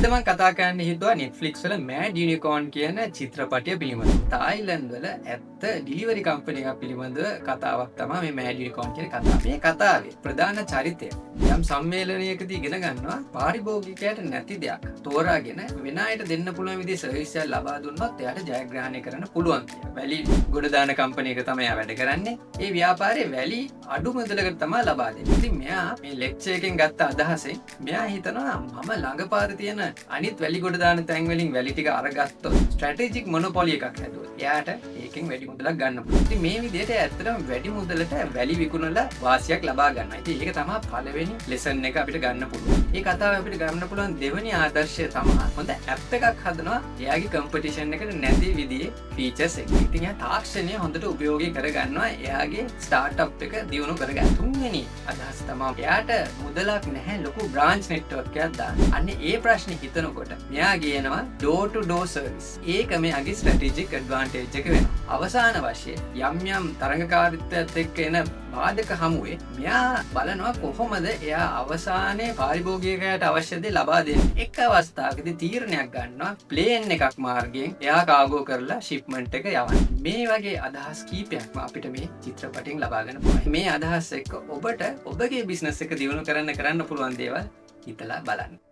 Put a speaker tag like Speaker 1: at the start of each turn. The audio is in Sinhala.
Speaker 1: මම කතා කරන්න හිතුවා Netflix වල Mad Unicorn කියන චිත්‍රපටය පිළිබඳව. තායිලන්ත වල ඇත්ත ඩිලිවරි කම්පැනි එකක් පිළිබඳව කතාවක් තමයි මේ Mad Unicorn කියන කතාව. මේ කතාවේ ප්‍රධාන චරිතය යම් සම්මේලනයකදී ඉගෙන ගන්නවා පාරිභෝගිකයට නැති දෙයක් තෝරාගෙන වෙන අයට දෙන්න පුළුවන් විදිහේ සර්විස් එකක් ලබා දුන්නොත් එයාට ජයග්‍රහණය කරන්න පුළුවන් කියලා. වැලි ගොඩ දාන කම්පැනි එක තමයි වැඩ කරන්නේ. ඒ ව්‍යාපාරයේ වැලි අඩු මුදලකට තමයි ලබා දෙන්නේ. ඉතින් මෙයා මේ ලෙක්චර් එකෙන් ගත්ත අදහසෙන් මෙයා හිතනවා මම ළඟපාර තියෙන අනිත් වැලි ගොඩ දාන තැන් වලින් වැලි ටික අරගත්තොත් ස්ට්‍රැටජික් මොනොපොලි එකක් හැදුවොත් එයාට ඒකෙන් වැඩි මුදලක් ගන්න පුළුවන්. ඉතින් මේ විදිහට ඇත්තටම වැඩි මුදලට වැලි විකුණලා වාසියක් ලබා ගන්නවා. ඉතින් ඒක තමයි පළවෙනි ලෙසන් එක අපිට ගන්න පුළුවන්. මේ කතාව අපිට ගන්න පුළුවන් දෙවෙනි ආදර්ශය තමයි හොඳ ඇප් එකක් හදනවා එයාගේ කම්පිටිෂන් එකට නැති විදිහේ ෆීචර්ස් එක. ඉතින් එයා තාක්ෂණය හොඳට උපයෝගී කරගන්නවා එයාගේ ස්ටාර්ට්අප් එක දියුණු කරගන්න. තුන්වෙනි අදහස තමයි එයාට මුදලක් නැහැ ලොකු බ්‍රාන්ච් නෙට්වර්ක් එකක් දාන්න. අන්න ඒ ප්‍රශ්නේ හිතනකොට මෙයා කියනවා door to door service. ඒක මෙයාගේ ස්ට්‍රැටජික් ඇඩ්වාන්ටේජ් එක වෙනවා. අවසාන වශයෙන් යම් තරඟකාරීත්වයත් එක්ක එන බාධක හමුවේ මෙයා බලනවා කොහොමද එයා අවසානයේ පාරිභෝගිකයට අවශ්‍ය දේ ලබා දෙන්නේ. එක් අවස්ථාවකදී තීරණයක් ගන්නවා ප්ලේන් එකක් මාර්ගයෙන් එයා කාගෝ කරලා ෂිප්මන්ට් එක යවන්න. මේ වගේ අදහස් කීපයක්ම අපිට මේ චිත්‍රපටයෙන් ලබා ගන්න පුළුවන්. මේ අදහස් එක්ක ඔබට ඔබගේ බිස්නස් එක දියුණු කරන්න පුළුවන් දේවල් හිතලා බලන්න.